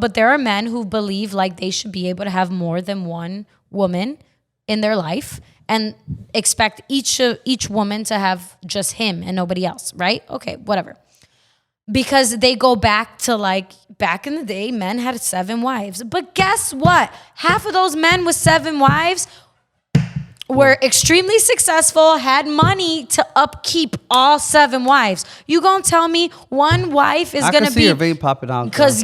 but there are men who believe like they should be able to have more than one woman in their life and expect each woman to have just him and nobody else, right? Okay, whatever. Because they go back to like back in the day, men had 7 wives. But guess what? Half of those men with 7 wives were extremely successful, had money to upkeep all 7 wives. You gonna tell me one wife is gonna be your vein popping out? Because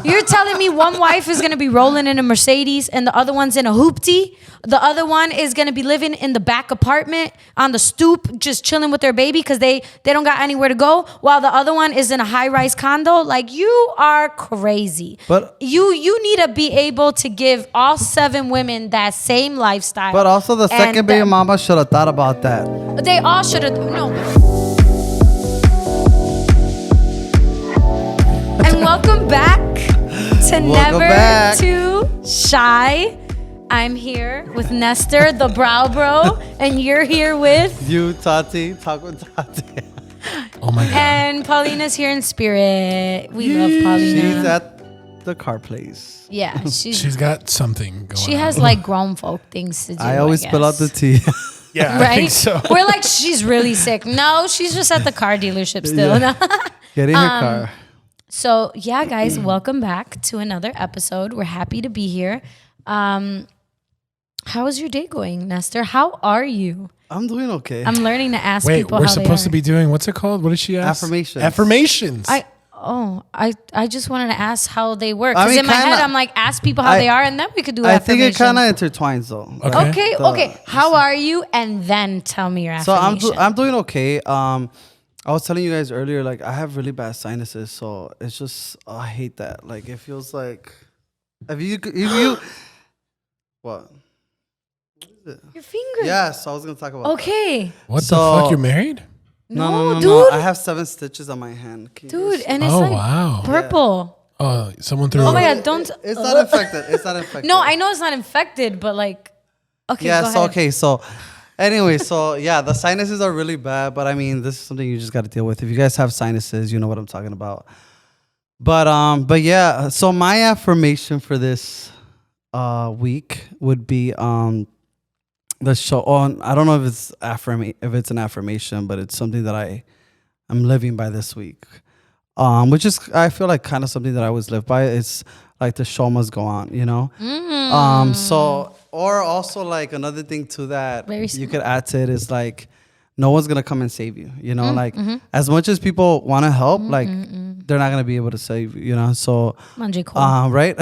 you're telling me one wife is gonna be rolling in a Mercedes and the other one's in a hoopty. The other one is gonna be living in the back apartment on the stoop, just chilling with their baby because they don't got anywhere to go. While the other one is in a high-rise condo. Like, you are crazy. But you need to be able to give all 7 women that same lifestyle. But also the second baby mama should have thought about that. They all should have. No. And welcome back to Never Too Shy. I'm here with Nestor, the brow bro, and you're here with you, Tati. Talk with Tati. Oh my God. And Paulina's here in spirit. We love Paulina. She's at the car place. Yeah, she's got something going on. She has like grown folk things to do. I always spill out the tea. Yeah, right? I think so. We're like, she's really sick. No, she's just at the car dealership still. Yeah. Get in your car. So yeah, guys, welcome back to another episode. We're happy to be here. How is your day going, Nestor? How are you? I'm doing okay. I'm learning to ask Wait, people we're how they supposed are. to be doing, what's it called? What did she ask? Affirmations. Affirmations. I just wanted to ask how they work. I Because mean, in my head, kinda- I'm like, ask people how they are, and then we could do I think affirmations. it kind of intertwines though. Okay. Okay. How are you? And then tell me your So affirmation. I'm doing okay. I was telling you guys earlier, like I have really bad sinuses, so it's just I hate that. Like it feels like if you what? Your finger. Yes, I was gonna talk about. Okay. What So- the fuck? You're married? No, No. dude. I have 7 stitches on my hand. Can you Dude, see? and it's Oh, like wow. purple. Oh, someone threw Oh my God, don't. It's not infected. It's not infected. No, I know it's not infected, but like, okay, Yeah. go So ahead. okay. So anyway, so yeah, the sinuses are really bad, but I mean, this is something you just got to deal with. If you guys have sinuses, you know what I'm talking about. But yeah. So my affirmation for this week would be the show on. I don't know if it's an affirmation, but it's something that I'm living by this week. Which is I feel like kind of something that I always live by. It's like the show must go on, you know. So or also like another thing to that you could add to it is like no one's gonna come and save you, you know. Like as much as people want to help, like they're not gonna be able to save you, you know. So right.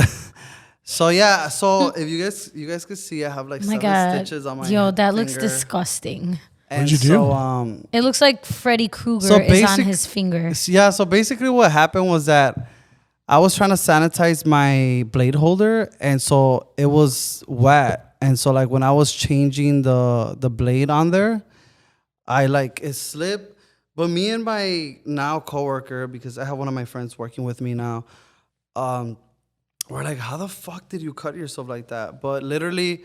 So yeah, so if you guys could see, I have like 7 stitches on my Yo, that looks finger. disgusting. And What'd you do? so, It looks like Freddy Krueger So is on his finger. Yeah, so basically what happened was that I was trying to sanitize my blade holder, and so it was wet. And so like when I was changing the blade on there, it slipped. But me and my now coworker, because I have one of my friends working with me now, we're like, how the fuck did you cut yourself like that? But literally,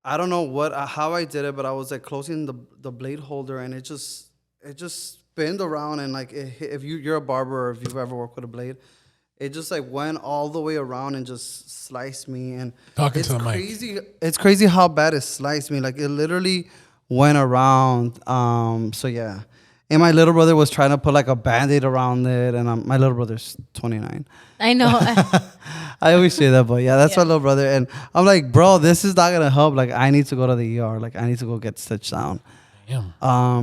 I don't know how I did it, but I was like closing the blade holder, and it just spinned around, and like if you're a barber or if you've ever worked with a blade, it just like went all the way around and just sliced me. And Talking to the mic. It's crazy how bad it sliced me. Like it literally went around. So yeah. And my little brother was trying to put like a Band-Aid around it, and my little brother's 29. I know. I always say that, but yeah, that's my little brother. And I'm like, bro, this is not gonna help. Like, I need to go to the ER. Like, I need to go get stitched down. Damn.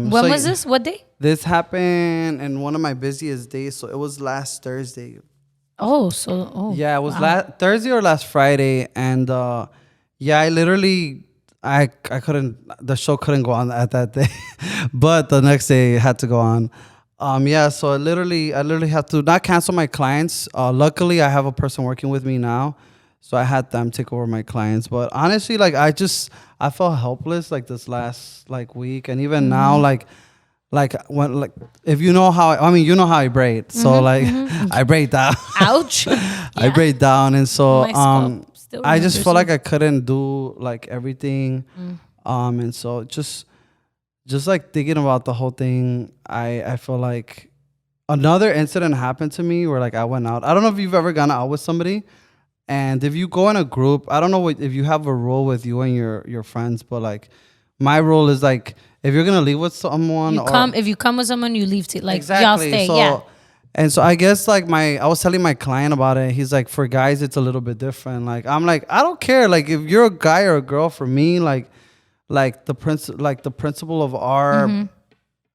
When was this? What day? This happened in one of my busiest days. So it was last Thursday. Yeah, it was last Thursday or last Friday, and yeah, I literally. I couldn't. The show couldn't go on at that day, but the next day it had to go on. Yeah, so I literally have to not cancel my clients. Luckily, I have a person working with me now, so I had them take over my clients. But honestly, like I felt helpless like this last like week, and even now, like when if you know how you know how I braid, so I braid down. Ouch. I braid down, and so I just felt like I I couldn't do like everything, and so just like thinking about the whole thing, I feel like another incident happened to me where like I went out. I don't know if you've ever gone out with somebody, and if you go in a group, I don't know if you have a rule with you and your friends, but like my rule is like if you're gonna leave with someone, if you come with someone, you leave. Like exactly. Y'all stay. So, yeah. And so I guess like I was telling my client about it. He's like, for guys, it's a little bit different. Like I'm like, I don't care. Like if you're a guy or a girl, for me, like the principle of our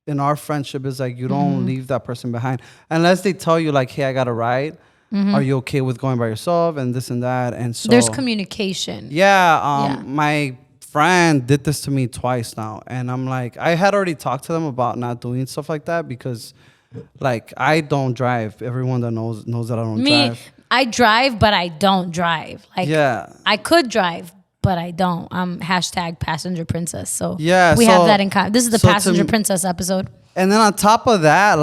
in our friendship is like you don't leave that person behind unless they tell you like, hey, I got a ride. Are you okay with going by yourself and this and that? And so there's communication. Yeah. My friend did this to me twice now, and I'm like, I had already talked to them about not doing stuff like that because. Like I don't drive. Everyone that knows that I don't drive. I drive, but I don't drive. Like I could drive, but I don't. I'm #passenger princess. So we have that in common. This is the passenger princess episode. And then on top of that,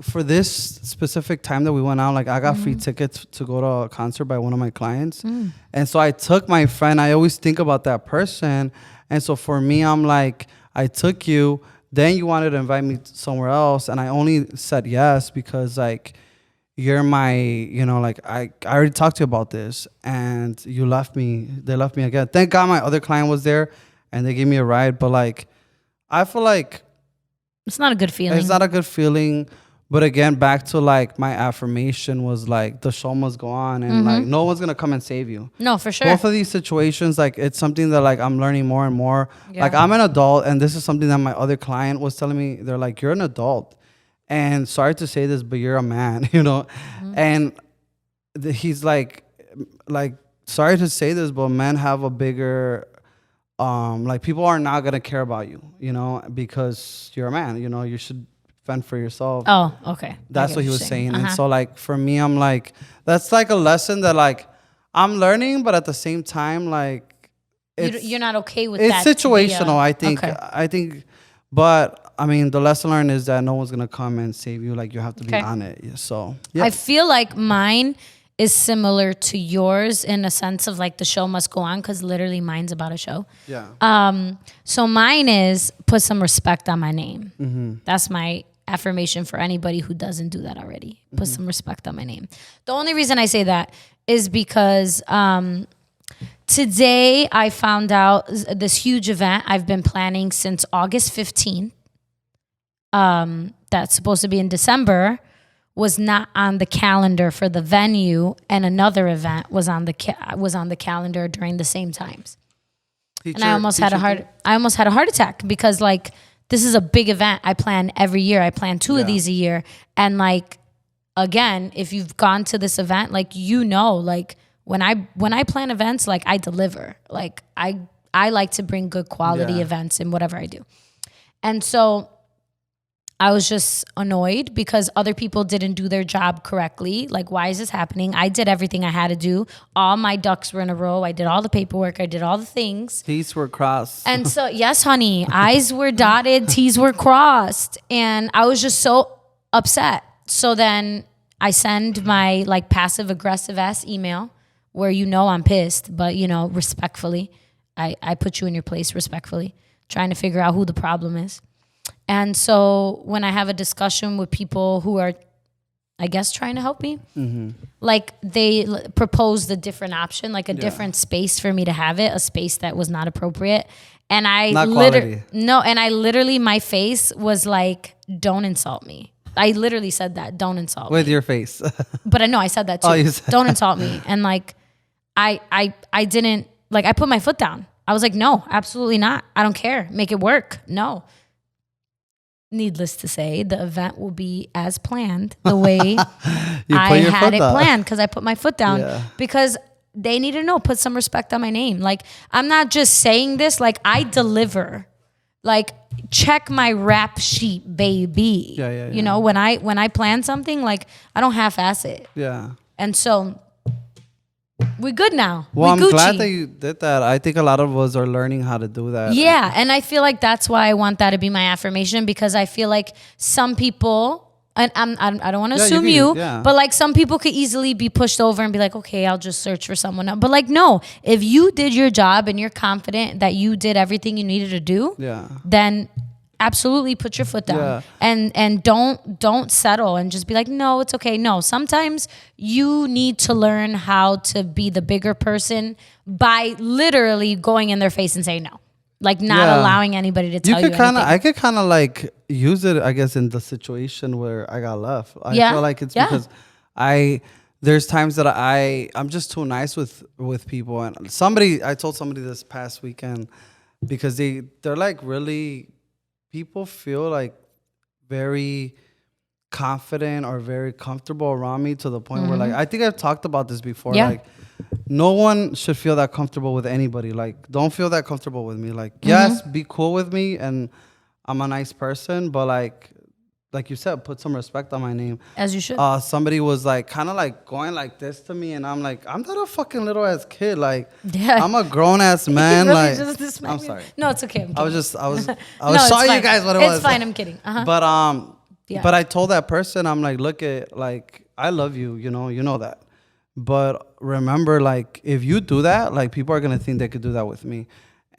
for this specific time that we went out, like I got free tickets to go to a concert by one of my clients. And so I took my friend. I always think about that person. And so for me, I'm like, I took you. Then you wanted to invite me somewhere else, and I only said yes because like you're my, like I already talked to you about this, and you left me. They left me again. Thank God my other client was there, and they gave me a ride. But like, I feel like it's not a good feeling. It's not a good feeling. But again, back to like my affirmation was like the show must go on, and like no one's gonna come and save you. No, for sure. Both of these situations, like it's something that like I'm learning more and more. Yeah. Like I'm an adult, and this is something that my other client was telling me. They're like, you're an adult, and sorry to say this, but you're a man, And he's like sorry to say this, but men have a bigger. Like people are not gonna care about you, because you're a man. You should fend for yourself. Oh, okay. That's what he was saying. And so like for me, I'm like, that's like a lesson that like I'm learning, but at the same time, like you're not okay with that. It's situational, I think. Okay. I think, but I mean, the lesson learned is that no one's gonna come and save you. Like you have to be on it. So yeah. I feel like mine is similar to yours in a sense of like the show must go on because literally mine's about a show. Yeah. So mine is put some respect on my name. That's my affirmation for anybody who doesn't do that already. Put some respect on my name. The only reason I say that is because today I found out this huge event I've been planning since August 15th. That's supposed to be in December. Was not on the calendar for the venue, and another event was on the calendar during the same times. And I almost had a heart attack because like this is a big event I plan every year. I plan 2 of these a year, and like again, if you've gone to this event, like like when I plan events, like I deliver. Like I like to bring good quality events in whatever I do, and so. I was just annoyed because other people didn't do their job correctly. Like, why is this happening? I did everything I had to do. All my ducks were in a row. I did all the paperwork. I did all the things. T's were crossed. And so, yes, honey, I's were dotted, T's were crossed. And I was just so upset. So then I send my like passive aggressive ass email where I'm pissed, but respectfully, I put you in your place respectfully, trying to figure out who the problem is. And so when I have a discussion with people who are, I guess, trying to help me, like they proposed a different option, like a different space for me to have it, a space that was not appropriate. And I literally, my face was like, don't insult me. I literally said that, don't insult me. With your face. But I know I said that too. Don't insult me. And like, I didn't, like I put my foot down. I was like, no, absolutely not. I don't care. Make it work. No. Needless to say, the event will be as planned, the way I had it planned, because I put my foot down because they need to know, put some respect on my name. Like, I'm not just saying this, like I deliver. Like, check my rap sheet, baby. Yeah. When I plan something, like I don't half-ass it. Yeah. And so we're good now. Well, I'm glad that you did that. I think a lot of us are learning how to do that. Yeah, and I feel like that's why I want that to be my affirmation, because I feel like some people, and I don't want to assume you, but like some people could easily be pushed over and be like, okay, I'll just search for someone else. But like, no, if you did your job and you're confident that you did everything you needed to do, then absolutely put your foot down. Yeah. And don't settle and just be like, no, it's okay. No, sometimes you need to learn how to be the bigger person by literally going in their face and saying no. Like not allowing anybody to tell you anything. I could kind of like use it, I guess, in the situation where I got left. I feel like it's because there's times that I'm just too nice with people. And I told somebody this past weekend, because they're like really, people feel like very confident or very comfortable around me to the point where like, I think I've talked about this before. Yeah. Like no one should feel that comfortable with anybody. Like don't feel that comfortable with me. Like yes, be cool with me and I'm a nice person, but like you said, put some respect on my name. As you should. Somebody was like kind of like going like this to me, and I'm like, I'm not a fucking little ass kid. Like, I'm a grown ass man. Really like, I'm sorry. No, it's okay. I was No, showing you guys what it was. It's fine. I'm kidding. But I told that person, I'm like, look at like, I love you. You know that. But remember, like, if you do that, like, people are gonna think they could do that with me,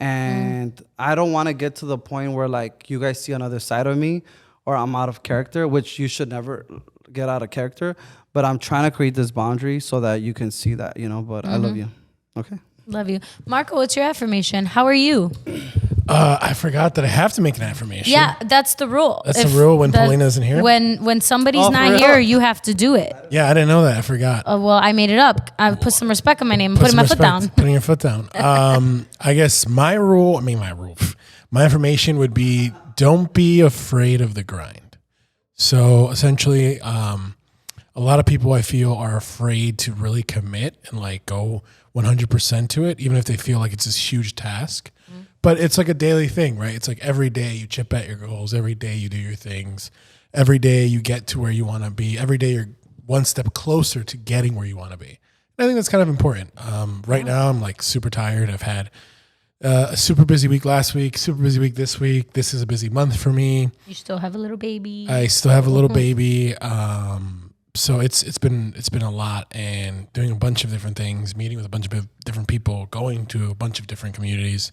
and I don't want to get to the point where like you guys see another side of me, or I'm out of character, which you should never get out of character. But I'm trying to create this boundary so that you can see that, But I love you. Okay. Love you. Marco, what's your affirmation? How are you? I forgot that I have to make an affirmation. Yeah, that's the rule. That's the rule when Paulina isn't here? When somebody's Oh, for not real? here, you have to do it. Yeah, I didn't know that. I forgot. Well, I made it up. I put some respect on my name. I'm putting my foot down. Putting your foot down. I guess my affirmation would be, don't be afraid of the grind. So essentially, a lot of people I feel are afraid to really commit and like go 100% to it, even if they feel like it's this huge task. But it's like a daily thing, right? It's like every day you chip at your goals. Every day you do your things. Every day you get to where you want to be. Every day you're one step closer to getting where you want to be. And I think that's kind of important. Right now I'm like super tired. I've had a super busy week last week, super busy week this week. This is a busy month for me. You still have a little baby. I still have a little baby. So it's been a lot, and doing a bunch of different things, meeting with a bunch of different people, going to a bunch of different communities.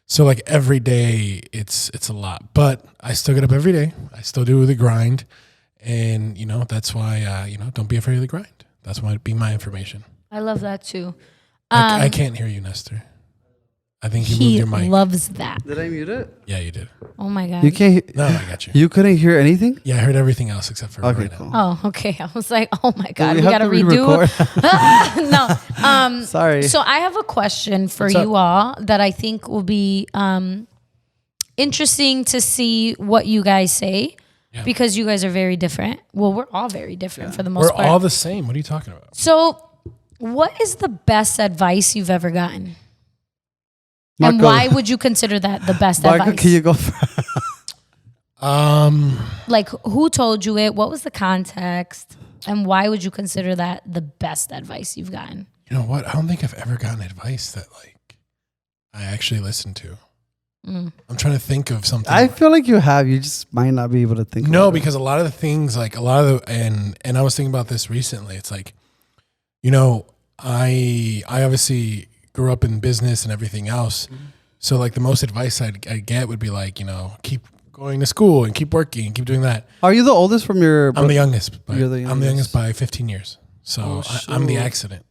So like every day it's a lot, but I still get up every day. I still do the grind, and that's why don't be afraid of the grind. That's why it'd be my information. I love that too. I can't hear you, Nestor. I think you moved He your mic. loves that. Did I mute it? Yeah, you did. Oh my God. You can't. No, I got you. You couldn't hear anything? Yeah, I heard everything else except for Okay, right cool. now. Oh, okay. I was like, oh my God, we we have gotta to redo. No. Sorry. So I have a question for What's you up? all that I think will be interesting to see what you guys say, because you guys are very different. Well, we're all very different for the most We're part. all the same. What are you talking about? So what is the best advice you've ever gotten? And Marco. why would you consider that the best Marco, advice? can you go first? Like, who told you it? What was the context? And why would you consider that the best advice you've gotten? You know what? I don't think I've ever gotten advice that like I actually listened to. I'm trying to think of something. I feel like you have. You just might not be able to think. No, about it. because a lot of the things, like and I was thinking about this recently. It's like, I obviously grew up in business and everything else. So like the most advice I'd get would be like, keep going to school and keep working and keep doing that. Are you the oldest from your? I'm the youngest. You're the I'm the youngest youngest. by 15 years. So I'm the accident.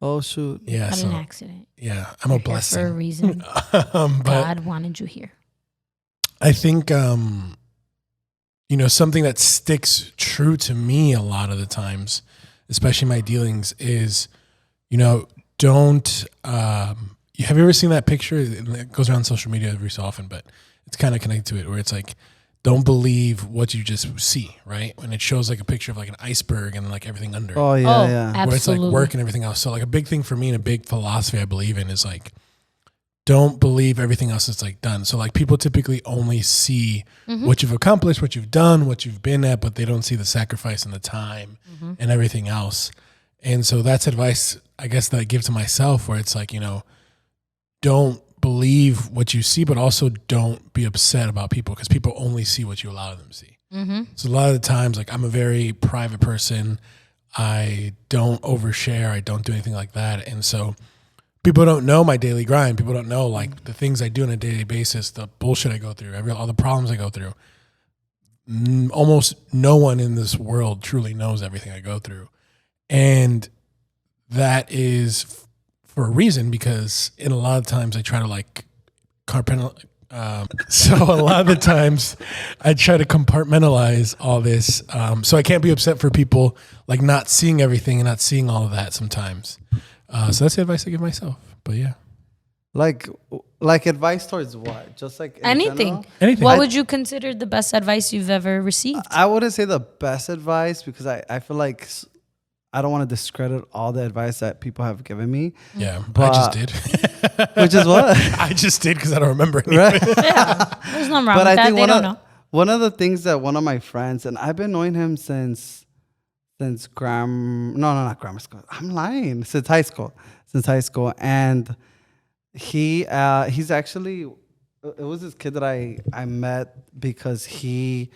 Oh shoot! Yeah. Not So an accident. yeah, I'm a You're here for a blessing. reason. But God wanted you here. I think, something that sticks true to me a lot of the times, especially my dealings, is, don't, have you ever seen that picture? It goes around social media every so often, but it's kind of connected to it, where it's like, don't believe what you just see, right? When it shows like a picture of like an iceberg and like everything under it. Oh yeah, yeah. Where it's like Absolutely. work and everything else. So like a big thing for me and a big philosophy I believe in is like, don't believe everything else that's like done. So like people typically only see what you've accomplished, what you've done, what you've been at, but they don't see the sacrifice and the time and everything else. And so that's advice, I guess, that I give to myself, where it's like, don't believe what you see, but also don't be upset about people, because people only see what you allow them to see. So a lot of the times, like, I'm a very private person. I don't overshare. I don't do anything like that. And so people don't know my daily grind. People don't know like the things I do on a daily basis, the bullshit I go through, all the problems I go through. Almost no one in this world truly knows everything I go through. And that is for a reason, because in a lot of times I try to like so a lot of the times I try to compartmentalize all this. So I can't be upset for people like not seeing everything and not seeing all of that sometimes. So that's the advice I give myself. But yeah. Like advice towards what? Just like in anything. general? Anything. What would you consider the best advice you've ever received? I wouldn't say the best advice because I feel like I don't want to discredit all the advice that people have given me. Yeah, but, I just did. Which is what? I just did because I don't remember anything. Right? Yeah, there's nothing wrong But with I that. think They don't know. one of the things that one of my friends, and I've been knowing him since not grammar school. I'm lying. Since high school. And he's actually, it was this kid that I met because he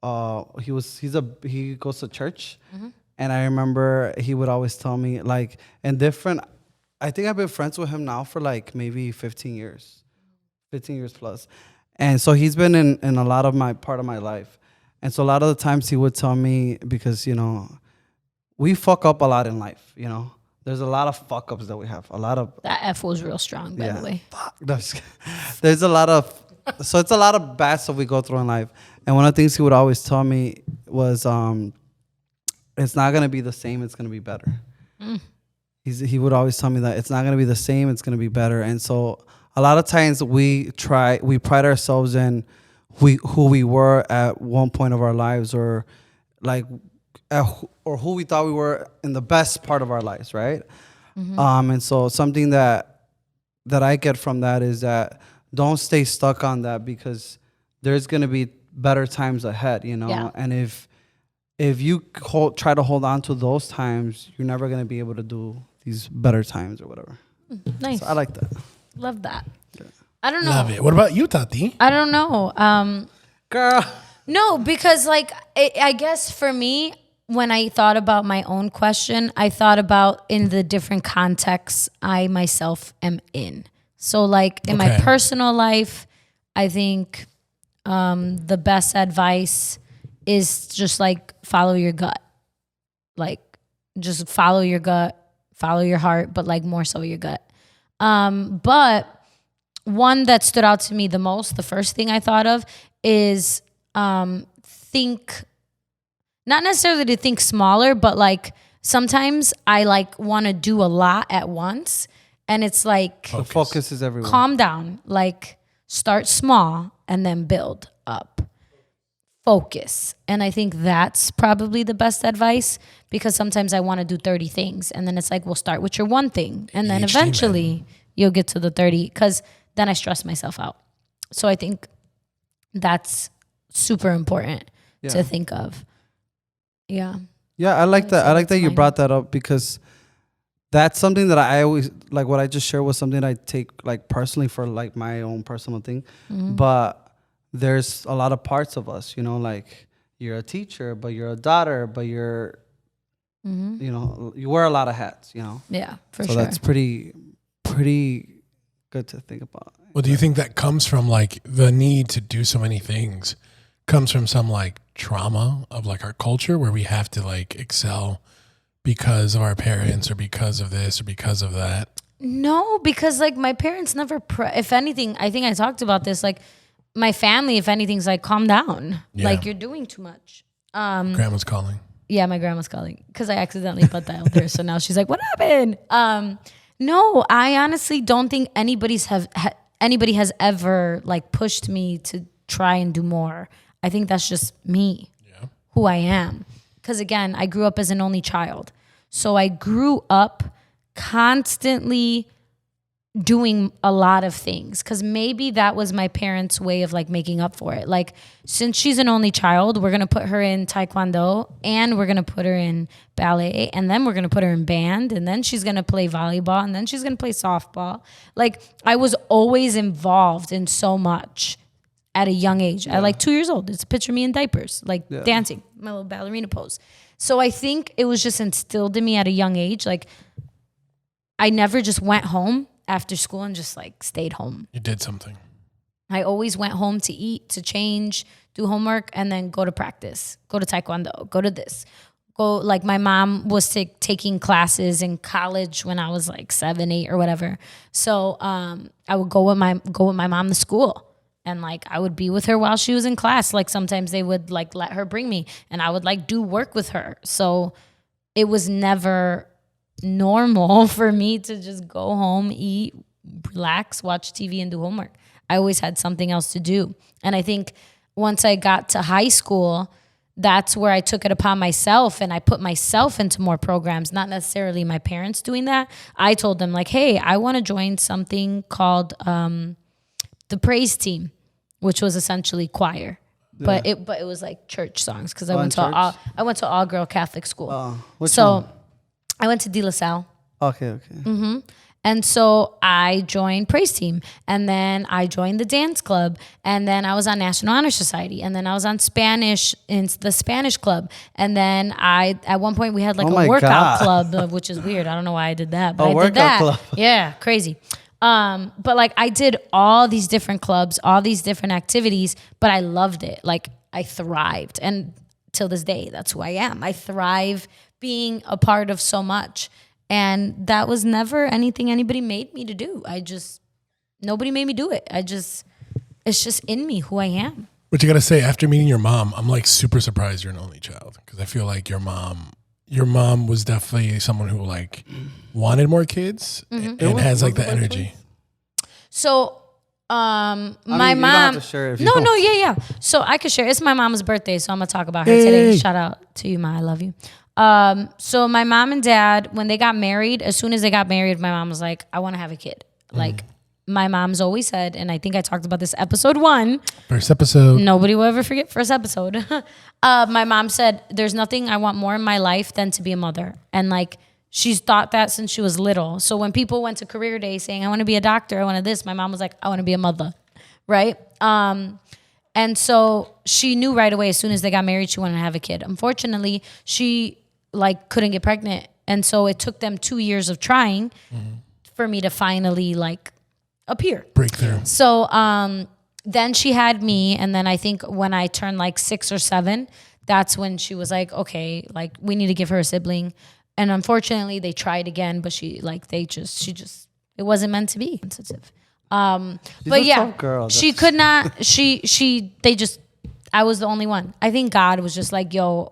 goes to church. Mm-hmm. And I remember he would always tell me like I think I've been friends with him now for like maybe 15 years plus. And so he's been in a lot of my part of my life. And so a lot of the times he would tell me, because, you know, we fuck up a lot in life, you know. There's a lot of fuck ups that we have. A lot of That F was real strong, by the way. Fuck. No, there's a lot of it's a lot of bad stuff we go through in life. And one of the things he would always tell me was it's not gonna be the same, it's gonna be better. He would always tell me that it's not gonna be the same, it's gonna be better. And so a lot of times we pride ourselves in who we were at one point of our lives, or like or who we thought we were in the best part of our lives, right? Mm-hmm. And so something that I get from that is that don't stay stuck on that, because there's gonna be better times ahead, you know. Yeah. And if you try to hold on to those times, you're never gonna be able to do these better times or whatever. Nice. So I like that. Love that. Yeah. I don't know. Love it. What about you, Tati? I don't know. Girl. No, because like I guess for me, when I thought about my own question, I thought about in the different contexts I myself am in. So like in my personal life, I think the best advice is just like follow your gut. Like just follow your gut, follow your heart, but like more so your gut. But one that stood out to me the most, the first thing I thought of is think, not necessarily to think smaller, but like sometimes I like want to do a lot at once, and it's like the focus is everywhere. Calm down, like start small and then build up. Focus. And I think that's probably the best advice, because sometimes I want to do 30 things, and then it's like, we'll start with your one thing, and then eventually you'll get to the 30, because then I stress myself out. So I think that's super important to think of. Yeah. Yeah, I like that. I like that you brought that up, because that's something that I always like. What I just shared was something I take like personally for like my own personal thing. Mm-hmm. But there's a lot of parts of us, you know, like you're a teacher, but you're a daughter, but you're, you know, you wear a lot of hats, you know. Yeah, for sure. So that's pretty good to think about. Well, do you think that comes from like the need to do so many things comes from some like trauma of like our culture, where we have to like excel because of our parents, or because of this, or because of that? No, because like my parents never, if anything, I think I talked about this, like my family, if anything's like, calm down. Yeah. Like you're doing too much. Grandma's calling. Yeah, my grandma's calling, because I accidentally put that out there. So now she's like, what happened? No, I honestly don't think anybody has ever like pushed me to try and do more. I think that's just me, who I am. Because again, I grew up as an only child. So I grew up constantly doing a lot of things, because maybe that was my parents' way of like making up for it. Like, since she's an only child, we're going to put her in taekwondo, and we're going to put her in ballet, and then we're going to put her in band, and then she's going to play volleyball, and then she's going to play softball. Like, I was always involved in so much at a young age. At like 2 years old, it's a picture of me in diapers, like dancing, my little ballerina pose. So I think it was just instilled in me at a young age. Like, I never just went home after school and just like stayed home. You did something. I always went home to eat, to change, do homework, and then go to practice, go to taekwondo, go to this. Go, like my mom was taking classes in college when I was like 7, 8 or whatever. So I would go with my mom to school, and like I would be with her while she was in class. Like sometimes they would like let her bring me, and I would like do work with her. So it was never normal for me to just go home, eat, relax, watch TV, and do homework. I always had something else to do. And I think once I got to high school, that's where I took it upon myself and I put myself into more programs, not necessarily my parents doing that. I told them like, hey, I want to join something called the praise team, which was essentially choir. Yeah. But it was like church songs because I went to all girl Catholic school. Which one? I went to De La Salle. Okay. Mm-hmm. And so I joined praise team, and then I joined the dance club, and then I was on National Honor Society, and then I was on Spanish in the Spanish club, and then at one point we had like a workout club, which is weird. I don't know why I did that, but I did that. Club. Yeah, crazy. But like I did all these different clubs, all these different activities, but I loved it. Like I thrived, and till this day, that's who I am. I thrive being a part of so much. And that was never anything anybody made me to do. Nobody made me do it. It's just in me who I am. But you got to say, after meeting your mom, I'm like super surprised you're an only child. Because I feel like your mom was definitely someone who like wanted more kids and has like the energy. So, my mom. You don't have to share yeah. So I could share. It's my mom's birthday, so I'm going to talk about her today. Shout out to you, Ma. I love you. So my mom and dad, when they got married, as soon as they got married, my mom was like, I want to have a kid. Like my mom's always said, and I think I talked about this episode 1. First episode. Nobody will ever forget first episode. My mom said, there's nothing I want more in my life than to be a mother. And like, she's thought that since she was little. So when people went to career day saying, I want to be a doctor, I want to this, my mom was like, I want to be a mother. Right. And so she knew right away, as soon as they got married, she wanted to have a kid. Unfortunately, she like couldn't get pregnant. And so it took them 2 years of trying for me to finally like appear. Breakthrough. So then she had me. And then I think when I turned like 6 or 7, that's when she was like, okay, like we need to give her a sibling. And unfortunately they tried again, but she just, it wasn't meant to be sensitive. But yeah, girl. She could not, I was the only one. I think God was just like, yo,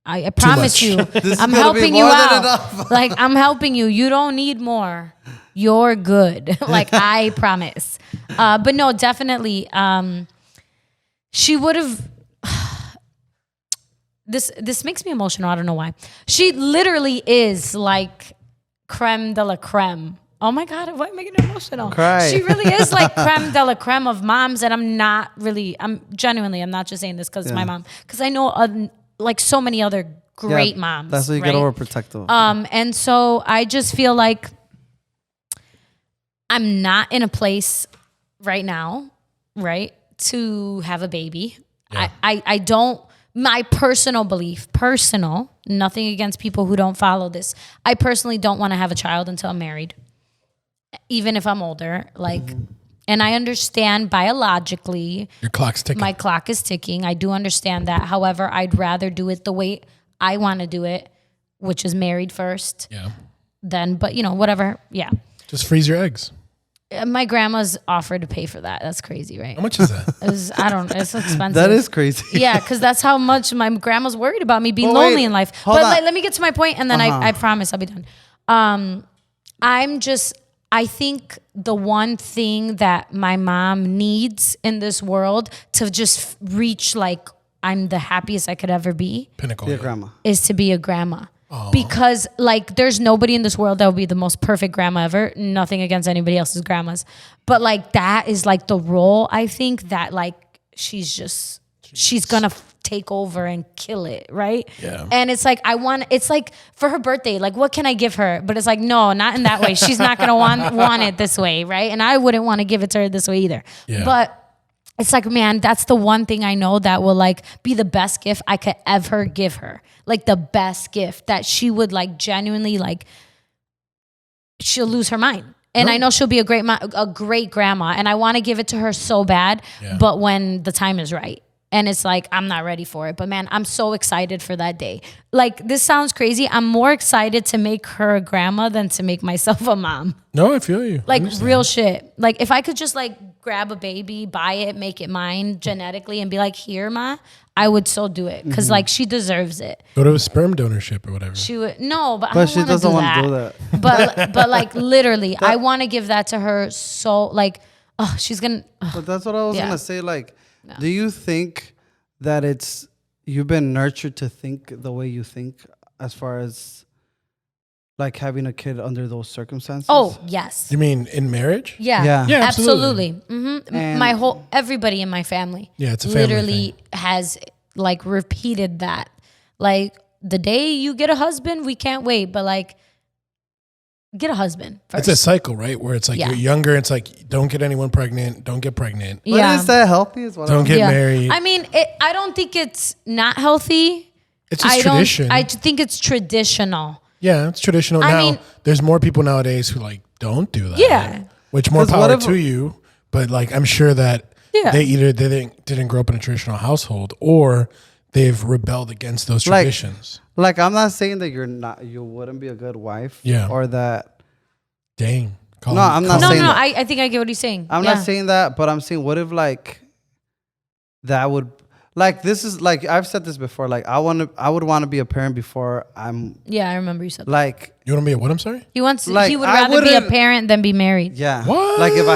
I promise you, I'm helping you out. Like, I'm helping you. You don't need more. You're good. Like, I promise. But no, definitely. She would have. This makes me emotional. I don't know why. She literally is like creme de la creme. Oh my God, why am I getting emotional? Cry. She really is like creme de la creme of moms. And I'm not just saying this because it's my mom. Because I know like so many other great moms. That's why you get overprotective. And so I just feel like I'm not in a place right now, right, to have a baby. Yeah. I don't, my personal belief, nothing against people who don't follow this. I personally don't want to have a child until I'm married, even if I'm older. Like, and I understand biologically. Your clock's ticking. My clock is ticking. I do understand that. However, I'd rather do it the way I want to do it, which is married first. Yeah. Then, but whatever. Yeah. Just freeze your eggs. My grandma's offered to pay for that. That's crazy, right? How much is that? It's expensive. That is crazy. Yeah, because that's how much my grandma's worried about me being lonely in life. But let me get to my point, and then I promise I'll be done. I think the one thing that my mom needs in this world to just reach like I'm the happiest I could ever be. Pinnacle. Be a grandma. Is to be a grandma. Aww. Because like there's nobody in this world that would be the most perfect grandma ever. Nothing against anybody else's grandmas. But like that is like the role I think that like she's gonna take over and kill it, right? Yeah. And it's like it's like for her birthday, like what can I give her? But it's like no, not in that way. She's not gonna want it this way, right? And I wouldn't want to give it to her this way either. Yeah. But it's like, man, that's the one thing I know that will like be the best gift I could ever give her. Like the best gift that she would like genuinely like, she'll lose her mind. And I know she'll be a great grandma, and I want to give it to her so bad. Yeah. But when the time is right, and it's like I'm not ready for it. But man, I'm so excited for that day. Like this sounds crazy. I'm more excited to make her a grandma than to make myself a mom. No, I feel you. Like real shit. Like if I could just like grab a baby, buy it, make it mine genetically, and be like, here, ma, I would so do it because like she deserves it. Go to a sperm donorship or whatever. She would no, but But I she don't doesn't want want to to do do that. that. But like literally, I want to give that to her. So like, oh, she's gonna. But that's what I was Yeah. gonna say. Like, do you think that you've been nurtured to think the way you think, as far as like having a kid under those circumstances? Oh yes. You mean in marriage? Yeah. Yeah. Yeah, Absolutely. absolutely. And- Everybody in my family. Yeah, it's a family literally has like repeated that. Like the day you get a husband, we can't wait. But like, get a husband first. It's a cycle, right? Where it's like Yeah. you're younger. It's like don't get anyone pregnant. Don't get pregnant. But is that healthy? Is what Don't I'm- get married. I mean, I don't think it's not healthy. It's just I tradition. don't. I think it's traditional. Yeah, it's traditional. I Now mean- there's more people nowadays who like don't do that. Yeah. Which more 'Cause what power if- to you. But like I'm sure that Yeah. they either didn't grow up in a traditional household or they've rebelled against those Like- traditions. Like, I'm not saying that you wouldn't be a good wife. Yeah. Or that. Dang. No, I'm not No, saying no. that. I think I get what he's saying. I'm Yeah. not saying that, but I'm saying, what if like that would, like, this is like, I've said this before. Like, I would want to be a parent before I'm Yeah, I remember you said that. like, You want to be a what? I'm sorry? He wants. like, he would I rather be a wouldn't- parent than be married. yeah. What? Like if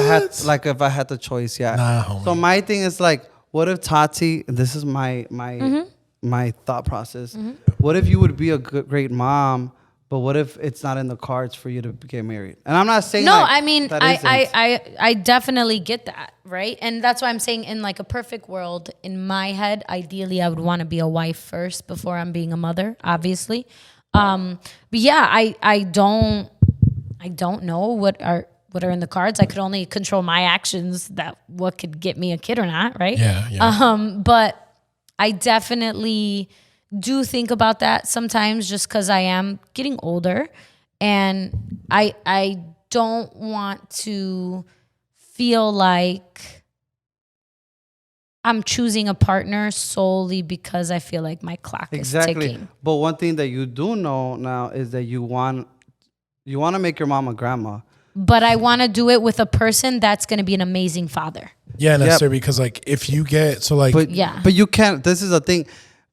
I had the choice, yeah. Nah, homie. So my thing is like, what if Tati? This is my Mm-hmm. my thought process. What if you would be a great mom, but what if it's not in the cards for you to get married? And I'm not saying No, like, I mean, that I, isn't. I definitely get that, right? And that's why I'm saying, in like a perfect world, in my head, ideally, I would want to be a wife first before I'm being a mother, obviously. But yeah, I don't know what are in the cards. I could only control my actions. That what could get me a kid or not, right? Yeah. But I definitely do think about that sometimes, just because I am getting older, and I don't want to feel like I'm choosing a partner solely because I feel like my clock is ticking. But one thing that you do know now is that you want to make your mom a grandma. But I want to do it with a person that's going to be an amazing father. Yeah, Yep. Nestor, because like if you get But Yeah. but you can't. This is the thing.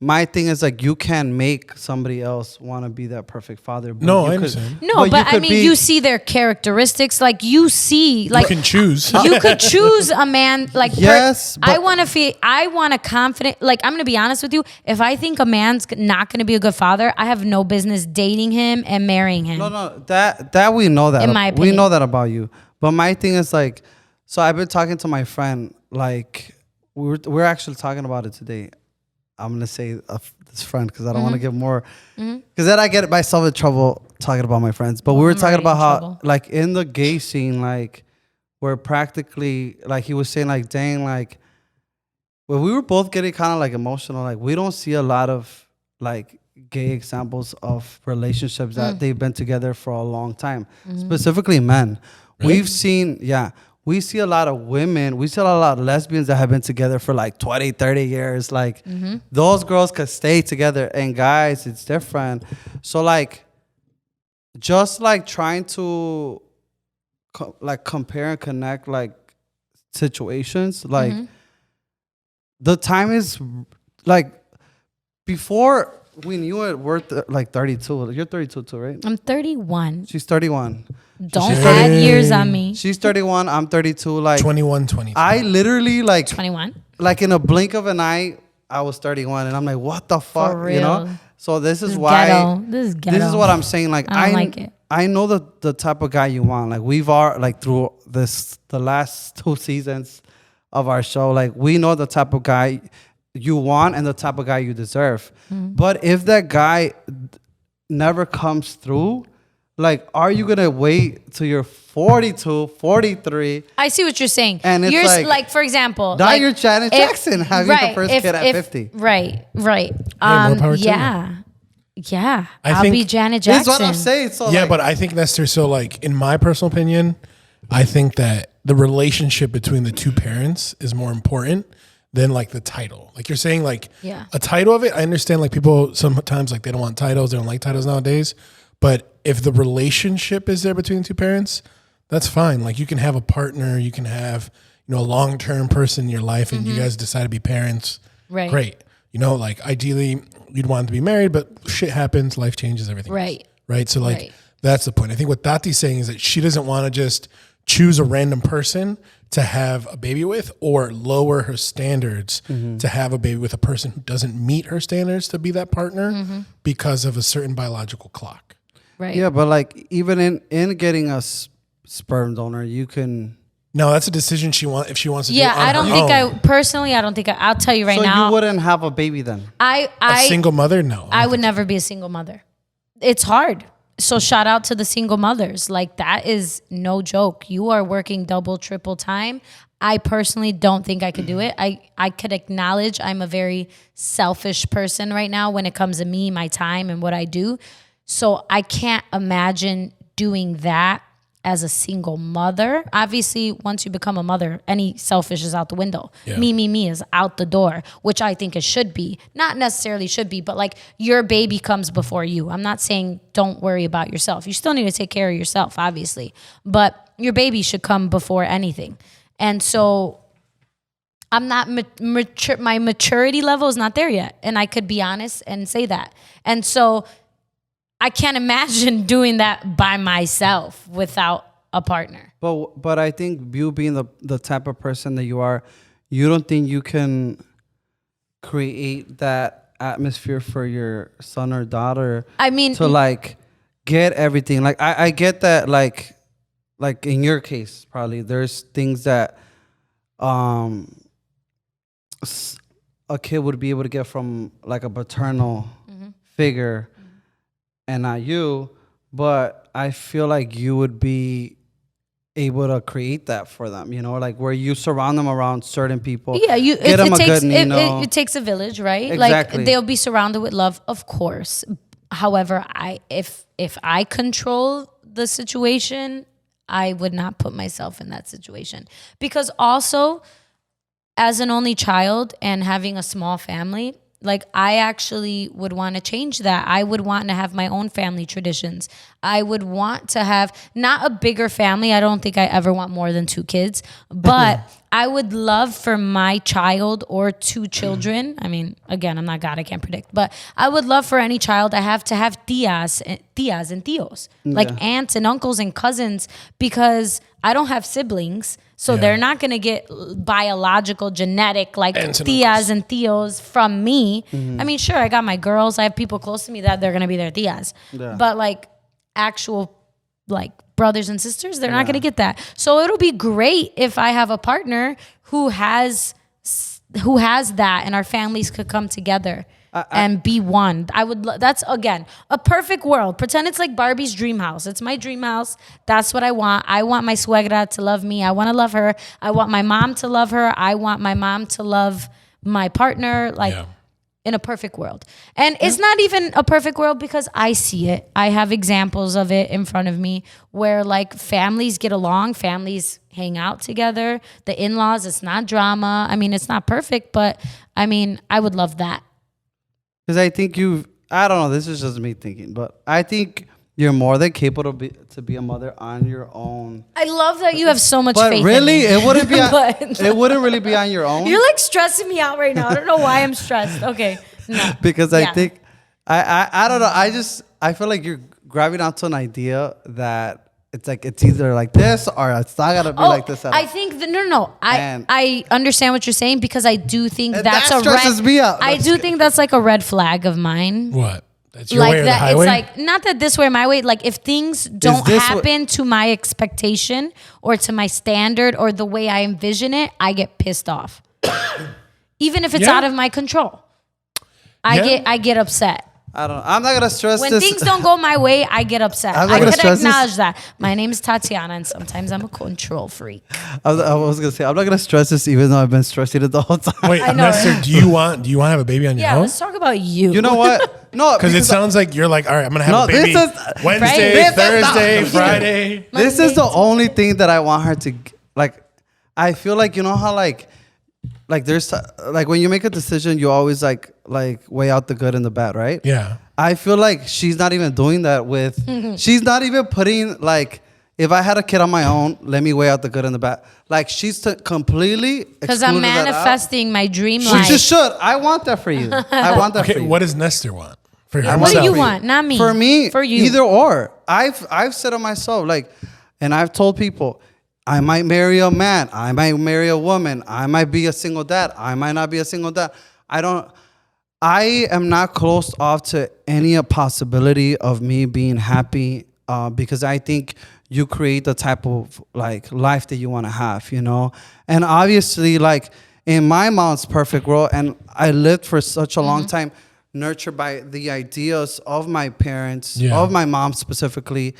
My thing is like you can't make somebody else want to be that perfect father. But No, you I could- understand. No, you but I could mean, be- you see their characteristics. Like you see, like you can choose. you could choose a man like Yes, I but- want to feel. I want a confident. Like I'm gonna be honest with you. If I think a man's not gonna be a good father, I have no business dating him and marrying him. No, that we know that. In my we opinion. know that about you. But my thing is like, so I've been talking to my friend. Like we're actually talking about it today. I'm gonna say this friend because I don't want to get more, because then I get myself in trouble talking about my friends. But we were I'm talking already about in how trouble. like in the gay scene, like we're practically like he was saying like, dang, like well, we were both getting kind of like emotional. Like we don't see a lot of like gay examples of relationships that they've been together for a long time, specifically men. We've seen, we see a lot of women, we see a lot of lesbians that have been together for like 20, 30 years. Like those girls could stay together, and guys, it's different. So like, just like trying to like compare and connect like situations, like the time is like before we knew it, we're like 32. You're 32 too, right? I'm 31. She's 31. Don't She's add 30. years on me. She's 31. I'm 32. Like 21, 22. I literally 21. like in a blink of an eye, I was 31, and I'm like, what the fuck, For you know? real. So this is This is why ghetto. This is ghetto. This is what I'm saying. Like I don't like it. I know the type of guy you want. Like we've are like through the last 2 seasons of our show. Like we know the type of guy you want and the type of guy you deserve. But if that guy never comes through, like, are you gonna wait till you're 42, 43? I see what you're saying. And it's you're like, for example, now like, you're Janet Jackson having your first kid at 50. Right. more power to you. Yeah. I I'll think- be Janet Jackson. That's what I'm saying. So Yeah, like, but I think Nestor, so like in my personal opinion, I think that the relationship between the two parents is more important than like the title. Like you're saying, like a title of it. I understand like people sometimes like they don't want titles. They don't like titles nowadays. But if the relationship is there between the two parents, that's fine. Like you can have a partner, you can have, a long-term person in your life and you guys decide to be parents. Right. Great. Like ideally you'd want to be married, but shit happens, life changes, everything. Right. Else, right. So like that's the point. I think what Tati's saying is that she doesn't want to just choose a random person to have a baby with or lower her standards to have a baby with a person who doesn't meet her standards to be that partner because of a certain biological clock. Right. Yeah, but like even in getting a sperm donor, you can. No, that's a decision if she wants to do it on I don't her think own. I don't think I'll tell you right so now. You wouldn't have a baby then? A single mother? No. I would never be a single mother. It's hard. So shout out to the single mothers. Like that is no joke. You are working double, triple time. I personally don't think I could do it. I could acknowledge I'm a very selfish person right now when it comes to me, my time, and what I do. So I can't imagine doing that as a single mother. Obviously, once you become a mother, any selfish is out the window. Yeah. Me is out the door, which I think it should be. Not necessarily should be, but like your baby comes before you. I'm not saying don't worry about yourself. You still need to take care of yourself, obviously. But your baby should come before anything. And so I'm not mature. My maturity level is not there yet. And I could be honest and say that. And so I can't imagine doing that by myself without a partner. But I think you being the type of person that you are, you don't think you can create that atmosphere for your son or daughter. I mean, to like get everything. Like I get that. Like in your case, probably there's things that a kid would be able to get from like a paternal figure. And not you, but I feel like you would be able to create that for them, like where you surround them around certain people. Yeah, it takes a village, right? Exactly. Like they'll be surrounded with love, of course. However, if I control the situation, I would not put myself in that situation. Because also, as an only child and having a small family, like I actually would want to change that. I would want to have my own family traditions. I would want to have not a bigger family. I don't think I ever want more than 2 kids, but I would love for my child or 2 children. I mean, again, I'm not God, I can't predict, but I would love for any child I have to have tias and tios, like aunts and uncles and cousins, because I don't have siblings. So they're not going to get biological, genetic, like tias and tios from me. I mean, sure, I got my girls. I have people close to me that they're going to be their tias. Yeah. But like actual like brothers and sisters, they're not going to get that. So it'll be great if I have a partner who has that and our families could come together. And be one. That's again a perfect world. Pretend it's like Barbie's dream house. It's my dream house. That's what I want. I want my suegra to love me. I want to love her. I want my mom to love her. I want my mom to love my partner. Like in a perfect world. And it's not even a perfect world because I see it. I have examples of it in front of me where like families get along, families hang out together. The in-laws, it's not drama. I mean, it's not perfect, but I mean, I would love that. Because I think I don't know, this is just me thinking, but I think you're more than capable to be a mother on your own. I love that you have so much faith really, in me. it wouldn't be it wouldn't really be on your own. You're like stressing me out right now. I don't know why I'm stressed. Okay. No. Because I think, I don't know, I feel like you're grabbing onto an idea that it's like it's either like this or it's not gonna be like this. I think no. I understand what you're saying because I do think that's that stresses me out. I do think that's like a red flag of mine. What? That's your way or the highway? It's like not that this way or my way. Like if things don't happen to my expectation or to my standard or the way I envision it, I get pissed off. Even if it's out of my control, I get upset. I don't know. I'm not going to stress when this. When things don't go my way, I get upset. I can acknowledge that. My name is Tatiana, and sometimes I'm a control freak. I was going to say, I'm not going to stress this even though I've been stressing it the whole time. Wait, Nestor, do you want to have a baby on your own? Yeah, let's talk about you. You know what? No, Because it sounds like you're like, all right, I'm gonna have No, a baby this is- Wednesday, Right. Thursday, This is- Friday. this is the only thing that I want her to like. I feel like, you know how like there's like when you make a decision, you always like weigh out the good and the bad, right? Yeah. I feel like she's not even doing that with. She's not even putting like, if I had a kid on my own, let me weigh out the good and the bad. Like she's completely Because I'm excluded that out. manifesting my dream She life. just should. I want that for you. I want that for Okay, you. what does Nestor want for I himself? What do you for want? Not me. For me, For you. either or. I've said to myself, like, and I've told people, I might marry a man, I might marry a woman, I might be a single dad, I might not be a single dad. I am not closed off to any possibility of me being happy, because I think you create the type of like life that you want to have, you know? And obviously, like in my mom's perfect world, and I lived for such a long time, nurtured by the ideas of my parents, of my mom specifically.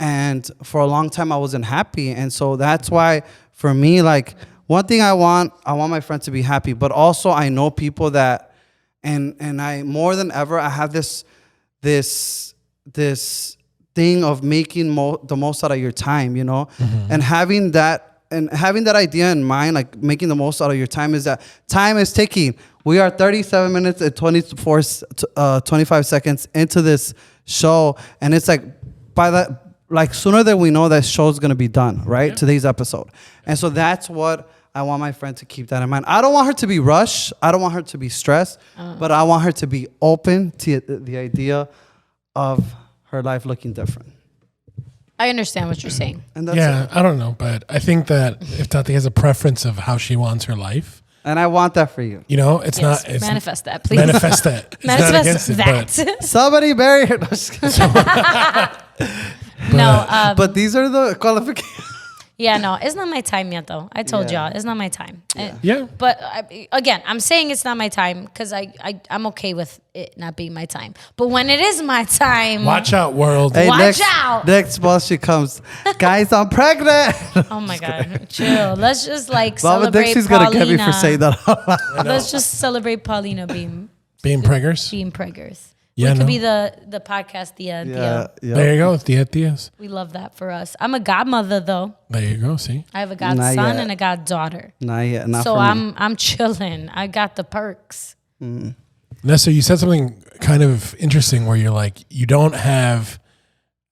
And for a long time, I wasn't happy. And so that's why for me, like one thing I want my friend to be happy, but also I know people that, and I more than ever, I have this thing of making the most out of your time, you know, and having that idea in mind, like making the most out of your time, is that time is ticking. We are 37 minutes and 25 seconds into this show, and it's like by that, like sooner than we know, that show's gonna be done, right? Today's episode, and so that's what I want my friend to keep that in mind. I don't want her to be rushed. I don't want her to be stressed, but I want her to be open to the idea of her life looking different. I understand what you're saying. And that's it. I don't know, but I think that if Tati has a preference of how she wants her life, And I want that for you. you know, it's Yes, not. It's manifest that, please. Manifest that. It's not Manifest against it, that. Somebody marry her. No, just kidding. No, But these are the qualifications. yeah, no, it's not my time yet, though. I told y'all, it's not my time. Yeah. But again, I'm saying it's not my time because I'm okay with it not being my time. But when it is my time, Watch out, world. Hey, Watch out. Next boss, she comes. Guys, I'm pregnant. oh my God, chill. Let's just like Mama celebrate Dixie's Paulina. gonna get me for saying that. Let's just celebrate Paulina being Preggers. preggers. Yeah, we could no. be the podcast Tia and Theo. There you go. Tia Tias. We love that for us. I'm a godmother though. There you go. See? I have a godson yet. and a goddaughter. Not yet. Not So for me. I'm chilling. I got the perks. Nestor, you said something kind of interesting where you're like, you don't have,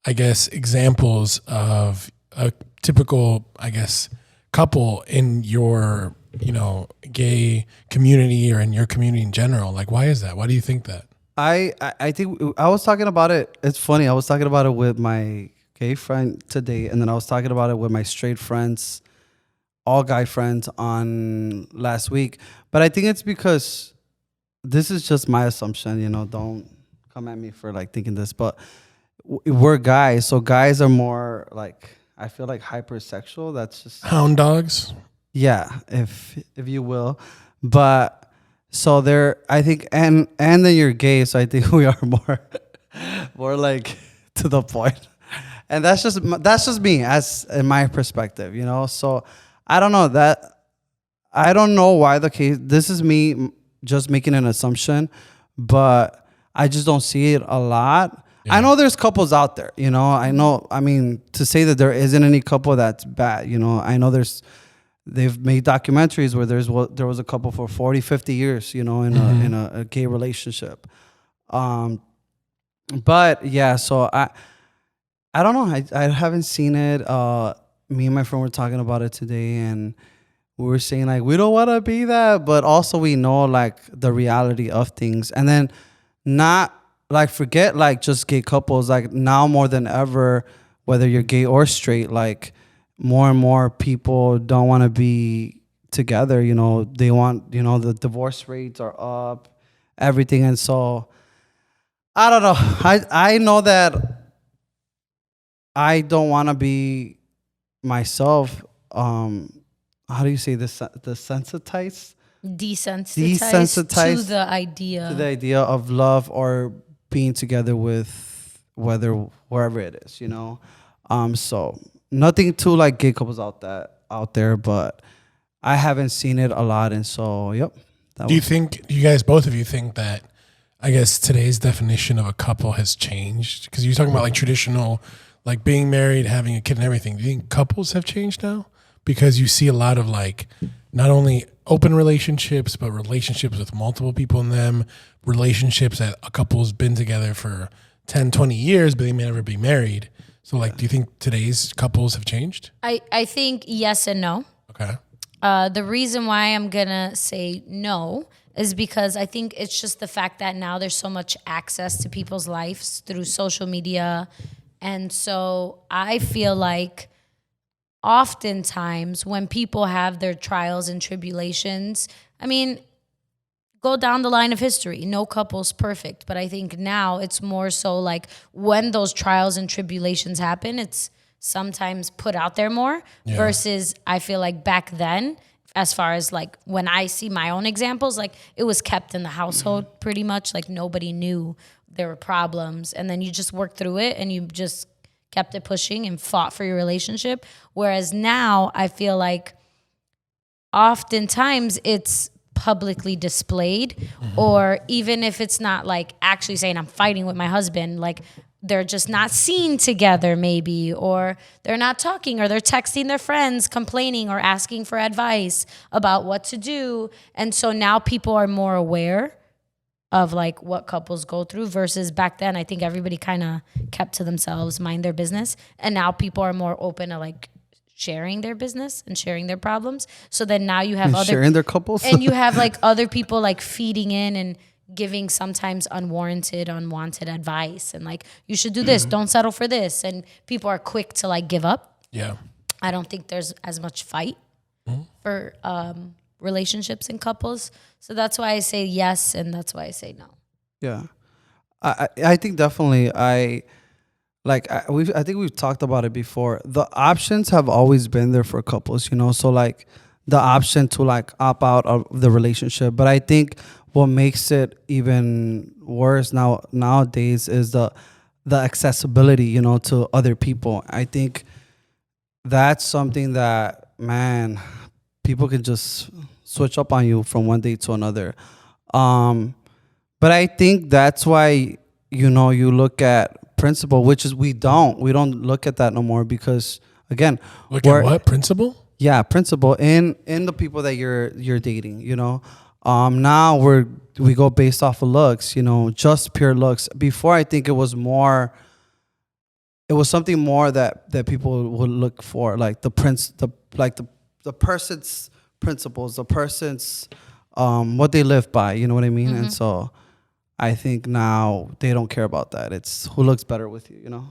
I guess, examples of a typical, I guess, couple in your, you know, gay community or in your community in general. Like, why is that? Why do you think that? I think I was talking about it. It's funny. I was talking about it with my gay friend today, and then I was talking about it with my straight friends, all guy friends, on last week. But I think it's because this is just my assumption. You know, don't come at me for like thinking this, but we're guys, so guys are more like, I feel like hypersexual. That's just Hound dogs. yeah, if you will, but. So there, I think, and then you're gay, so I think we are more like to the point, and that's just me as in my perspective, you know. So I don't know that, I don't know why the case. This is me just making an assumption, but I just don't see it a lot. Yeah. I know there's couples out there, you know. I know. I mean, to say that there isn't any couple that's bad, you know. I know they've made documentaries where there was a couple for 40, 50 years, you know, in a gay relationship. But yeah, so I don't know. I haven't seen it. Me and my friend were talking about it today, and we were saying like, we don't want to be that, but also we know like the reality of things. And then not like forget like just gay couples, like now more than ever, whether you're gay or straight, like more and more people don't want to be together. You know, they want, you know, the divorce rates are up, everything. And so I don't know. I know that I don't want to be myself. How do you say this? Desensitized Desensitized to the idea of love or being together with wherever it is, you know. So nothing too like gay couples out there, but I haven't seen it a lot, and so yep. Do you think, both of you think that I guess today's definition of a couple has changed? Because you're talking about like traditional, like being married, having a kid and everything. Do you think couples have changed now? Because you see a lot of like not only open relationships, but relationships with multiple people in them, relationships that a couple's been together for 10, 20 years, but they may never be married. So like, do you think today's couples have changed? I think yes and no. Okay. The reason why I'm gonna say no is because I think it's just the fact that now there's so much access to people's lives through social media. And so I feel like oftentimes when people have their trials and tribulations, I mean, go down the line of history. No couple's perfect. But I think now it's more so like when those trials and tribulations happen, it's sometimes put out there more versus I feel like back then, as far as like when I see my own examples, like it was kept in the household pretty much. Like nobody knew there were problems. And then you just worked through it and you just kept it pushing and fought for your relationship. Whereas now I feel like oftentimes it's publicly displayed, or even if it's not like actually saying I'm fighting with my husband, like they're just not seen together maybe, or they're not talking, or they're texting their friends complaining or asking for advice about what to do. And so now people are more aware of like what couples go through versus back then I think everybody kind of kept to themselves, mind their business. And now people are more open to like sharing their business and sharing their problems. So then now you have other sharing their couples, and you have like other people like feeding in and giving sometimes unwanted, unwanted advice, and like you should do this, don't settle for this, and people are quick to like give up. Yeah. I don't think there's as much fight for relationships and couples. So that's why I say yes, and that's why I say no. Yeah, I think definitely I think we've talked about it before. The options have always been there for couples, you know. So like the option to like opt out of the relationship, but I think what makes it even worse nowadays is the accessibility, you know, to other people. I think that's something that, man, people can just switch up on you from one day to another. But I think that's why, you know, you look at principle, which is we don't look at that no more because again, look at what principle? Yeah, principle in the people that you're dating, you know. Now we go based off of looks, you know, just pure looks. Before I think it was something more that people would look for, like the person's principles, the person's what they live by, you know what I mean? And so I think now they don't care about that. It's who looks better with you, you know?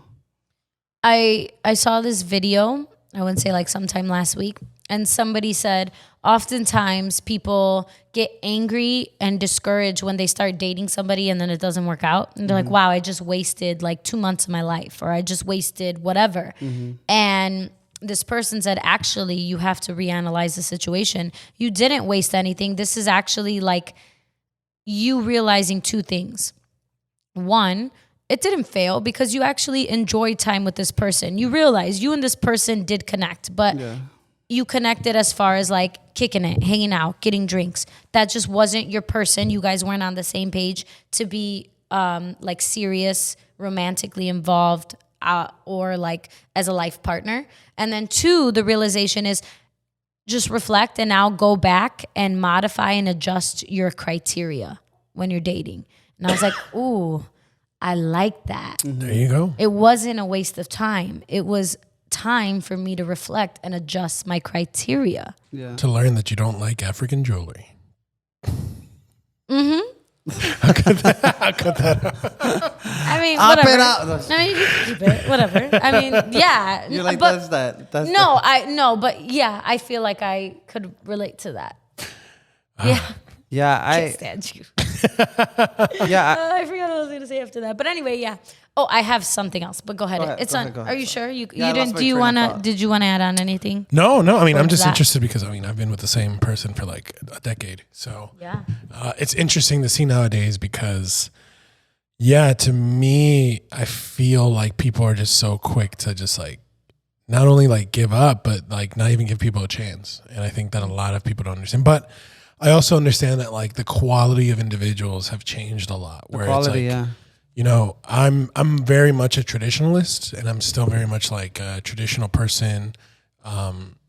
I saw this video, I wouldn't say like sometime last week, and somebody said oftentimes people get angry and discouraged when they start dating somebody and then it doesn't work out. And they're like, wow, I just wasted like 2 months of my life, or I just wasted whatever. And this person said, actually, you have to reanalyze the situation. You didn't waste anything. This is actually like you realizing two things. One, it didn't fail because you actually enjoyed time with this person. You realize you and this person did connect, but you connected as far as like kicking it, hanging out, getting drinks. That just wasn't your person. You guys weren't on the same page to be like serious, romantically involved, or like as a life partner. And then two, the realization is just reflect and now go back and modify and adjust your criteria when you're dating. And I was like, ooh, I like that. There you go. It wasn't a waste of time. It was time for me to reflect and adjust my criteria. Yeah. To learn that you don't like African jewelry. I'll cut that. I mean, I'll whatever. pay it out. I mean, you can keep it. Whatever. I mean, yeah. You're like, but that's no, but yeah, I feel like I could relate to that. Yeah. Yeah, Can't stand you. Yeah. I forgot what I was going to say after that. But anyway, yeah. Oh, I have something else, but go ahead. Are you sure? You didn't? Did you want to add on anything? No. I mean, I'm just interested because I've been with the same person for like a decade. So yeah, it's interesting to see nowadays because, yeah, to me, I feel like people are just so quick to just like not only like give up, but like not even give people a chance. And I think that a lot of people don't understand. But I also understand that like the quality of individuals have changed a lot. Where Quality, it's like, yeah. you know, I'm very much a traditionalist, and I'm still very much like a traditional person.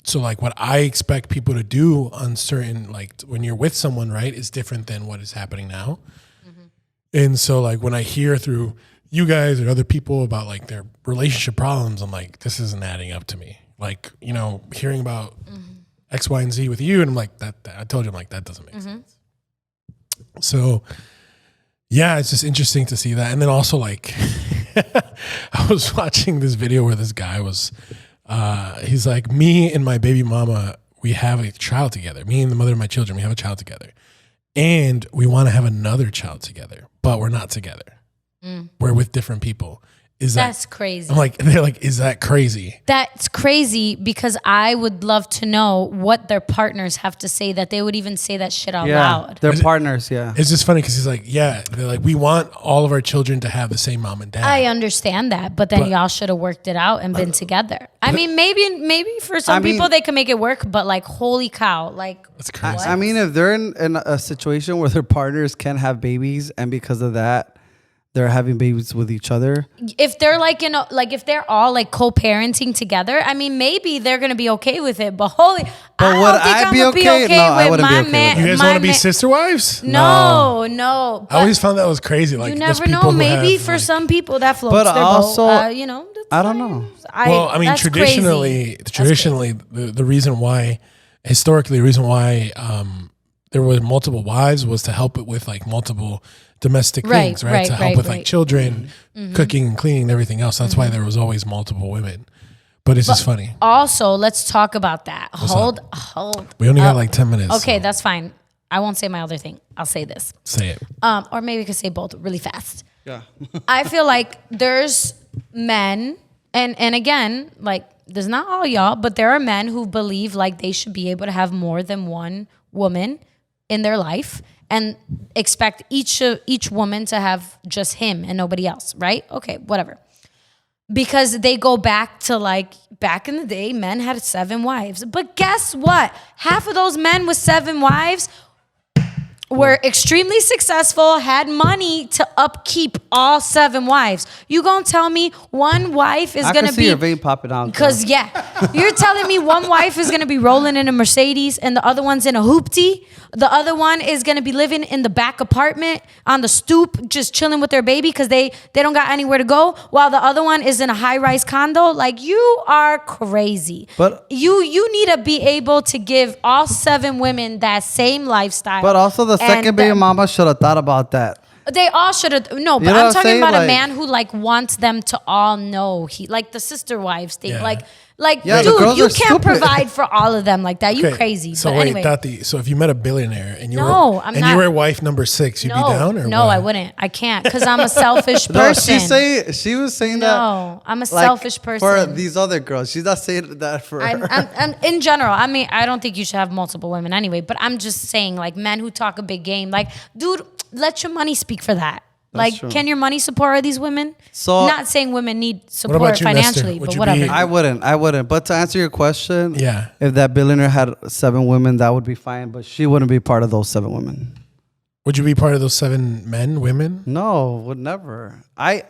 So like what I expect people to do on certain, like when you're with someone, right, is different than what is happening now. And so like when I hear through you guys or other people about like their relationship problems, I'm like, this isn't adding up to me. Like, you know, hearing about X, Y, and Z with you, and I'm like, that I told you, I'm like, that doesn't make sense. So yeah, it's just interesting to see that. And then also like I was watching this video where this guy was he's like, me and my baby mama, we have a child together. Me and the mother of my children, we have a child together. And we want to have another child together, but we're not together. We're with different people. That's crazy. I'm like, they're like, is that crazy? That's crazy because I would love to know what their partners have to say that they would even say that shit out loud. They're partners, yeah. It's just funny because he's like, yeah, they're like, we want all of our children to have the same mom and dad. I understand that, but then y'all should have worked it out and been together. I mean, maybe for some people they can make it work, but like, holy cow, like, that's crazy. I mean, if they're in a situation where their partners can have babies, and because of that, they're having babies with each other. If they're like, you know, like if they're all like co-parenting together, I mean, maybe they're gonna be okay with it. But I don't think I'm gonna be okay with my man. You guys want to be sister wives? No. I always found that was crazy. Like you never know. Maybe for some people that floats their boat. You know, I don't know. Well, I mean, traditionally, the reason why, historically, the reason why there were multiple wives was to help it with like multiple domestic things, right? To help with like children, cooking and cleaning and everything else. That's why there was always multiple women. But it's just funny. Also, let's talk about that. Hold. We only got like 10 minutes. Okay, that's fine. I won't say my other thing. I'll say this. Say it. Or maybe we could say both really fast. Yeah. I feel like there's men, and again, like there's not all y'all, but there are men who believe like they should be able to have more than one woman in their life and expect each woman to have just him and nobody else, right? Okay, whatever. Because they go back to like, back in the day, men had 7 wives. But guess what? Half of those men with 7 wives were extremely successful, had money to upkeep all 7 wives. You gonna tell me one wife is gonna be your vein popping out? Because you're telling me one wife is gonna be rolling in a Mercedes and the other one's in a hoopty. The other one is gonna be living in the back apartment on the stoop, just chilling with their baby because they don't got anywhere to go. While the other one is in a high-rise condo. Like, you are crazy. But you need to be able to give all 7 women that same lifestyle. But also the second baby mama should have thought about that. They all should have. No, but I'm talking about a man who like wants them to all know he like the sister wives thing. Yeah. Like Yeah, dude, you can't provide for all of them like that. You crazy. So but wait, anyway. Tati, so if you met a billionaire and you you were wife number 6, you'd be down or no, what? I wouldn't. I can't because I'm a selfish No, person. she was saying that. No, I'm a selfish person. For these other girls. She's not saying that for her. I'm in general. I mean, I don't think you should have multiple women anyway. But I'm just saying, like, men who talk a big game, like, dude, let your money speak for that. Like, true. Can your money support these women? So, not saying women need support about you, financially, Nestor? but whatever. I wouldn't. But to answer your question, Yeah. if that billionaire had 7 women, that would be fine. But she wouldn't be part of those 7 women. Would you be part of those 7 women? No, would never. I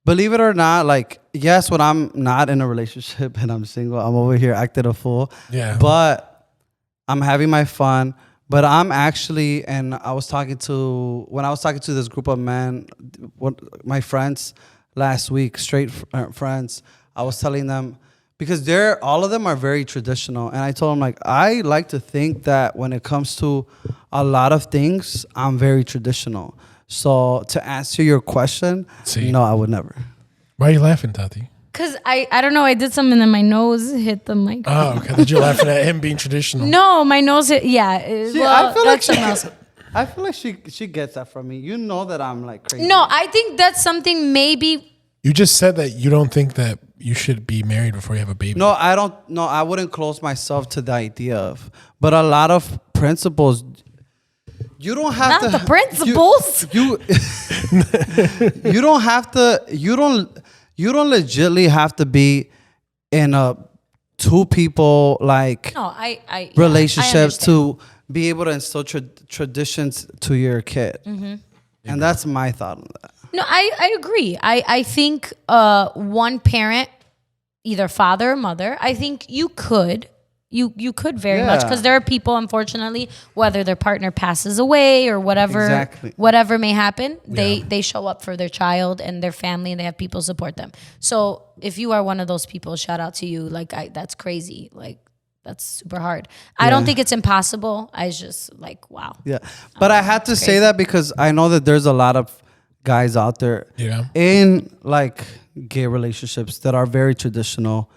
believe it or not, like, yes, when I'm not in a relationship and I'm single, I'm over here acting a fool. Yeah. But I'm having my fun. But I'm actually, and when I was talking to this group of men, my friends last week, straight friends, I was telling them, because all of them are very traditional. And I told them, like, I like to think that when it comes to a lot of things, I'm very traditional. So to answer your question, no, I would never. Why are you laughing, Tati? Because I don't know, I did something and my nose hit the mic. Oh, okay. Did you laughing at him being traditional? No, my nose hit, I feel like she gets that from me. You know that I'm like crazy. No, I think that's something maybe. You just said that you don't think that you should be married before you have a baby. No, I don't. No, I wouldn't close myself to the idea of. But a lot of principles, you don't have Not the principles. You don't have to. You don't legitly have to be in a 2 people like No, I relationships to be able to instill traditions to your kid. And that's my thought on that. No, I agree. I think one parent, either father or mother, I think you could very much, because there are people, unfortunately, whether their partner passes away or whatever may happen, they show up for their child and their family, and they have people support them. So if you are one of those people, shout out to you. Like, that's crazy. Like, that's super hard. I don't think it's impossible. I just like, wow. Yeah. But I had to say that because I know that there's a lot of guys out there in like gay relationships that are very traditional.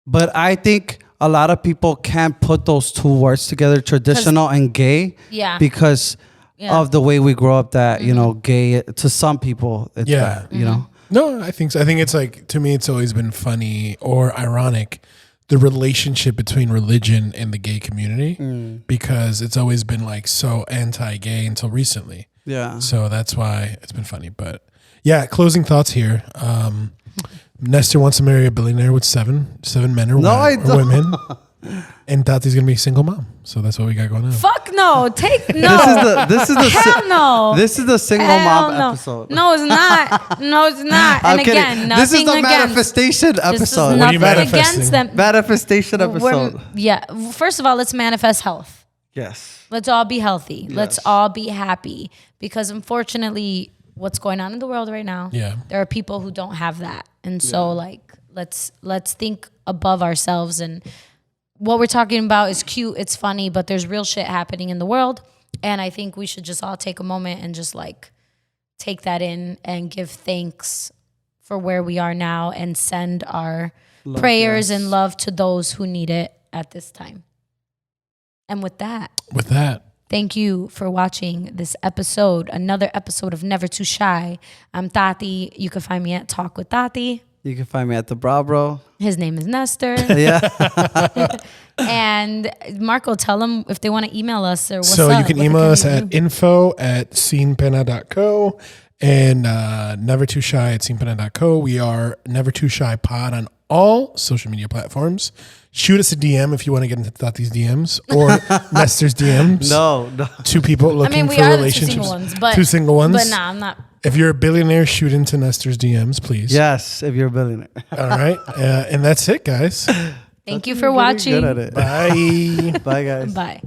But I think a lot of people can't put those two words together, traditional and gay, because of the way we grow up, that, you know, gay, to some people, it's bad, you know? No, I think so. I think it's like, to me, it's always been funny or ironic, the relationship between religion and the gay community, because it's always been like so anti-gay until recently. Yeah. So that's why it's been funny. But yeah, closing thoughts here. Nestor wants to marry a billionaire with seven men or women. And Tati's gonna be a single mom. So that's what we got going on. Fuck no. This is the hell no. This is the single mom episode. No, it's not. No, it's not. I'm And kidding. again, This is the nothing manifestation episode. What are you nothing manifesting? against them. Manifestation episode. First of all, let's manifest health. Yes. Let's all be healthy. Yes. Let's all be happy. Because unfortunately, what's going on in the world right now, there are people who don't have that. And so like, let's think above ourselves. And what we're talking about is cute, it's funny, but there's real shit happening in the world. And I think we should just all take a moment and just like take that in and give thanks for where we are now, and send our prayers and love to those who need it at this time. And with that, thank you for watching this episode, another episode of Never Too Shy. I'm Tati. You can find me at Talk with Tati. You can find me at the Bro. His name is Nestor. Yeah. And Marco, tell them if they want to email us or what's so up. you can email us at info@scenepena.co and never too shy at scenepena.co. We are Never Too Shy Pod on all social media platforms. Shoot us a DM if you want to get into Tati's DMs or Nestor's DMs. No. Two people looking for relationships. Two single ones. But nah, I'm not. If you're a billionaire, shoot into Nestor's DMs, please. Yes, if you're a billionaire. All right. And that's it, guys. Thank you for watching. Good at it. Bye. Bye, guys. Bye.